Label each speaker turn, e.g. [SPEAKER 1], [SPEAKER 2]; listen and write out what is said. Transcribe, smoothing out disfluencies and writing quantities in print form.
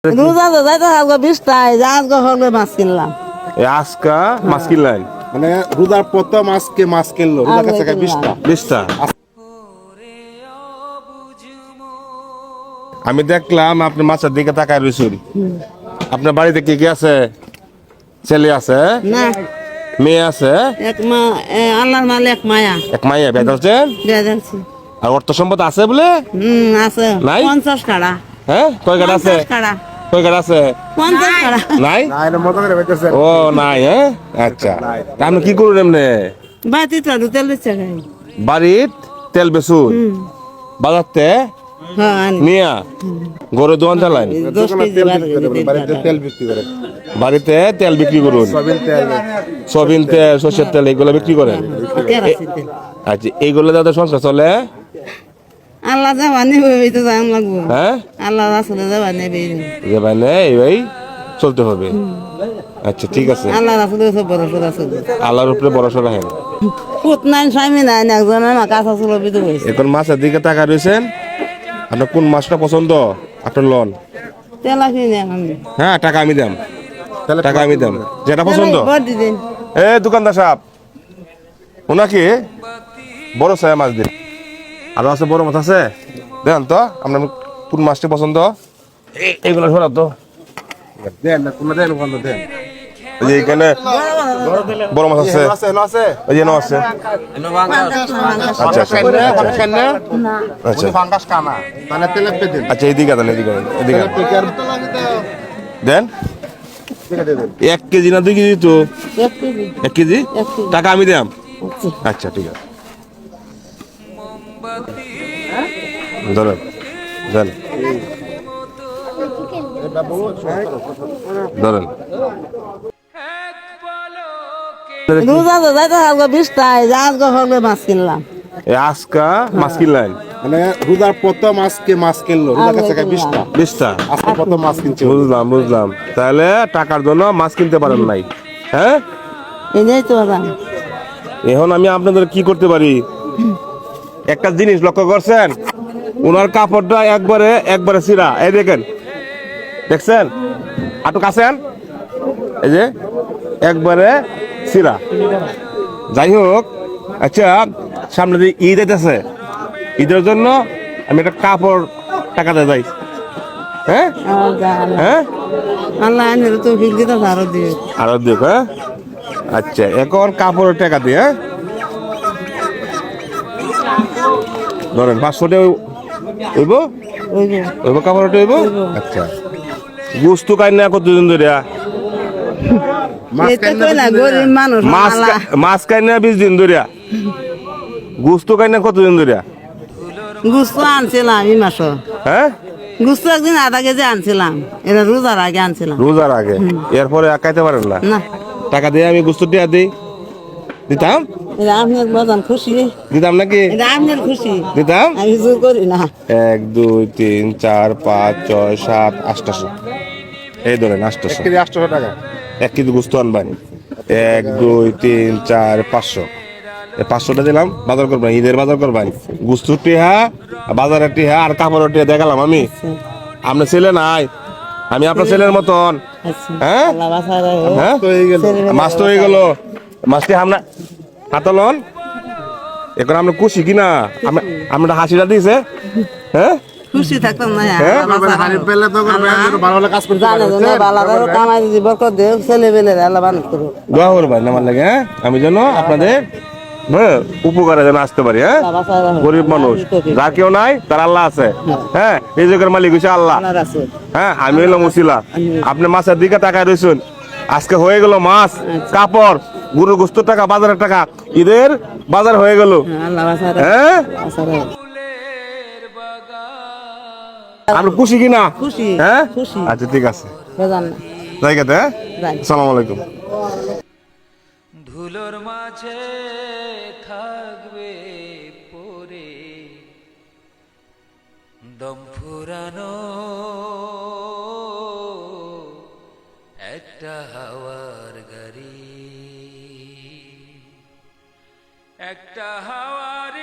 [SPEAKER 1] রোজা তো যাইতে আজকে 20টায় আজকে হলে মাছ কিনলাম।
[SPEAKER 2] আজকা মাছ কিনলেন
[SPEAKER 3] মানে রোজার প্রথম আজকে মাছ কিনলো রোজার কাছে
[SPEAKER 2] 20টা। আমি দেখলাম আপনি মাছের দিকে তাকায় রয়েছেন। আপনার বাড়িতে কি কি আছে? ছেলে আছে,
[SPEAKER 1] না
[SPEAKER 2] মেয়ে আছে,
[SPEAKER 1] এক মা আল্লাহর মালে এক মায়া
[SPEAKER 2] এক মাইয়া বেদ আছেন,
[SPEAKER 1] বেজালছি।
[SPEAKER 2] আর অর্থ সম্পদ আছে বলে
[SPEAKER 1] আছে
[SPEAKER 2] নাই?
[SPEAKER 1] 50 কাড়া।
[SPEAKER 2] হ্যাঁ, কয় গাড়ি আছে?
[SPEAKER 1] 50 কাড়া।
[SPEAKER 2] কয় গাড়ি আছে?
[SPEAKER 1] 50 কাড়া।
[SPEAKER 2] নাই?
[SPEAKER 3] মতো করে বেঁচেছে
[SPEAKER 2] ও নাই, হ্যাঁ আচ্ছা। তা আপনি কি করুন এমনি?
[SPEAKER 1] বাতি তো তেল দিচ্ছে খাই।
[SPEAKER 2] বাড়ির তেল বেচুন, বাজারতে
[SPEAKER 1] হ্যাঁ আনি।
[SPEAKER 2] নিয়া গরু দোয়ান চালান,
[SPEAKER 1] 10 কেজি
[SPEAKER 3] বাড়িতে তেল বিক্রি করে
[SPEAKER 2] বাড়িতে তেল বিক্রি করুন,
[SPEAKER 3] সয়াবিন তেল
[SPEAKER 2] সয়াবিন তেল, সর্ষের তেল এগুলো বিক্রি করেন।
[SPEAKER 1] কেরাসিন তেল।
[SPEAKER 2] আচ্ছা, এইগুলো যাতে সংসার চলে।
[SPEAKER 1] আল্লাহ যাবা নেবে ওই তো জান লাগবো।
[SPEAKER 2] হ্যাঁ,
[SPEAKER 1] আল্লাহ রাসূলে যাবা নেবে।
[SPEAKER 2] যে মানে এইভাবেই চলতে হবে। আচ্ছা ঠিক আছে,
[SPEAKER 1] আল্লাহ রাসূলে সব ভরসা রাসূল।
[SPEAKER 2] আল্লাহর উপরে ভরসা রাখেন।
[SPEAKER 1] পুত নাই স্বামী নাই একজন আমার কাছে ছিল বিধু হয়েছে।
[SPEAKER 2] এখন মাছের দিকে টাকা রয়েছেন, আপনার কোন মাছটা পছন্দ আপনার লন?
[SPEAKER 1] তেলা কিনে আমি।
[SPEAKER 2] হ্যাঁ, টাকা আমি দাম, টাকা আমি দাম, যেটা পছন্দ।
[SPEAKER 1] বড় দিন।
[SPEAKER 2] এ দোকানদার সাহেব, ওনাকে বড় সায়া মাছ দিন। আরো আছে বড় মাছ আছে, দেন তো আপনার কোন মাছটি পছন্দ। এগুলো সরা তো
[SPEAKER 3] দেন না কোন দেন বন্ধ দেন
[SPEAKER 2] এই যে এখানে বড় মাছ আছে,
[SPEAKER 3] আছে
[SPEAKER 2] এই যে নাও আছে। আচ্ছা আচ্ছা আচ্ছা
[SPEAKER 3] ফাঙ্গাস কানা মানে তেলে পেদিন
[SPEAKER 2] আচ্ছা, এইদিকে দেন, এদিকে দেন, এদিকে দেন। দেন 1 কেজি না 2 কেজি তো?
[SPEAKER 1] 1 কেজি।
[SPEAKER 2] 1 কেজি
[SPEAKER 1] এক কেজি।
[SPEAKER 2] টাকা আমি দাম। আচ্ছা ঠিক আছে, ধরেন দেন, ধরেন।
[SPEAKER 1] রোজা তো যাইতে আজকে 20টায় আজকে হলে মাছ কিনলাম।
[SPEAKER 2] এই আজকা মাছ কিনলেন
[SPEAKER 3] মানে রোজার প্রথম আজকে মাছ কিনলো রোজার কাছে
[SPEAKER 2] 20টা।
[SPEAKER 3] আজকে প্রথম মাছ কিনছে
[SPEAKER 2] বুঝলাম বুঝলাম, তাহলে টাকার জন্য মাছ কিনতে পারেন নাই। হ্যাঁ,
[SPEAKER 1] এই তো জান।
[SPEAKER 2] এখন আমি আপনাদের কি করতে পারি? একটা জিনিস লক্ষ্য করছেন, ওনার কাপড়টা একবারে ছিঁড়া। এই দেখেন, দেখছেন? আটু কাছেন, এই যে একবারে ছিঁড়া। যাই হোক, আচ্ছা সামনে যে ঈদ আছে, ঈদের জন্য আমি একটা কাপড় টাকাতে যাই। হ্যাঁ হ্যাঁ,
[SPEAKER 1] আল্লাহ আনের তো ফিরতে তো আরো দিও।
[SPEAKER 2] আরো দেখ। হ্যাঁ আচ্ছা, এখন কাপড়ের টাকা দিয়ে ধরেন 500 টাকা হইব,
[SPEAKER 1] ওই যে
[SPEAKER 2] হইব কাপড়টা হইব। আচ্ছা, গুস্তু কাইনা কতদিন ধরে?
[SPEAKER 1] এটা কই না গরিব মানুষ আল্লাহ।
[SPEAKER 2] মাছ কাইনা 20 দিন ধরে, গুস্তু কাইনা কতদিন ধরে?
[SPEAKER 1] গুস্ত আনছিলাম এই মাস।
[SPEAKER 2] হ্যাঁ,
[SPEAKER 1] গুস্ত একদিন আধা কেজি আনছিলাম, এটা রোজার আগে আনছিলাম।
[SPEAKER 2] রোজার আগে, এরপরে খাইতে পারেন না?
[SPEAKER 1] না
[SPEAKER 2] টাকা দিয়ে আমি গুস্তু টিয়া দিই, দিতাম
[SPEAKER 1] এটা আপনার বাজান খুশি,
[SPEAKER 2] দিতাম নাকি?
[SPEAKER 1] এটা আপনার খুশি,
[SPEAKER 2] দিতাম।
[SPEAKER 1] আমি জোর করি না।
[SPEAKER 2] 1 2 3 4 5 6 7 800। এই ধরেন 800।
[SPEAKER 3] 800 টাকা
[SPEAKER 2] 1 কেজি গুস্ত আনবেন। 1 2 3 4 500। এই 500টা দিলাম, বাজার করবেন, ঈদের বাজার করবেন। গুস্তুর টিহা, বাজারের টিহা আর কাপড়ের টিহা দেখালাম আমি। আপনার ছেলে নাই, আমি আপনার ছেলের মতন।
[SPEAKER 1] আচ্ছা
[SPEAKER 2] হ্যাঁ
[SPEAKER 1] আল্লাহ বাঁচায় রাখো।
[SPEAKER 2] হ্যাঁ, মাছ তো হয়ে গেল, মাছটি আমরা হাতলন। এখন আমরা খুশি কিনা? আমরা হাসিটা দিয়েছে। হ্যাঁ,
[SPEAKER 1] খুশি থাকতাম না।
[SPEAKER 2] হ্যাঁ?
[SPEAKER 1] আল্লাহ বাঁচায় রাখো।
[SPEAKER 3] পেলে তো ভালো ভালো কাজ করতে
[SPEAKER 1] জানে জানে বালাদার কামাই যদি বরকত দেও ছেলে বেলে আল্লাহ বানিয়ে করো।
[SPEAKER 2] দোয়া করবেন আমার লাগে। হ্যাঁ, আমি যেন আপনাদের হ্যাঁ উপকারে যেন আসতে পারি। হ্যাঁ,
[SPEAKER 1] আল্লাহ বাঁচায় রাখো।
[SPEAKER 2] গরিব মানুষ, যার কেউ নাই তার আল্লাহ আছে। হ্যাঁ, রিজিকের মালিক হচ্ছে আল্লাহ।
[SPEAKER 1] আল্লাহ রাসূল।
[SPEAKER 2] হ্যাঁ, আমি হলাম উসিলা। আপনি মাছের দিকে তাকায় রয়েছেন, আজকে হয়ে গেল মাছ, কাপড়, গরুর গোস্তের টাকা, বাজারের টাকা, ঈদের বাজার হয়ে গেল।
[SPEAKER 1] আল্লাহ বাঁচায় রাখো।
[SPEAKER 2] হ্যাঁ,
[SPEAKER 1] বাঁচায় রাখো।
[SPEAKER 2] আপনি খুশি কিনা?
[SPEAKER 1] খুশি।
[SPEAKER 2] হ্যাঁ,
[SPEAKER 1] খুশি।
[SPEAKER 2] আচ্ছা ঠিক আছে,
[SPEAKER 1] বেজান না।
[SPEAKER 2] জায়গাতে। হ্যাঁ,
[SPEAKER 1] যাই।
[SPEAKER 2] আসসালামু আলাইকুম।
[SPEAKER 4] ধুলোর মাঝে থাকবে পরে দম ফুরানো একটা হাওয়ার গাড়ি, একটা হাওয়ার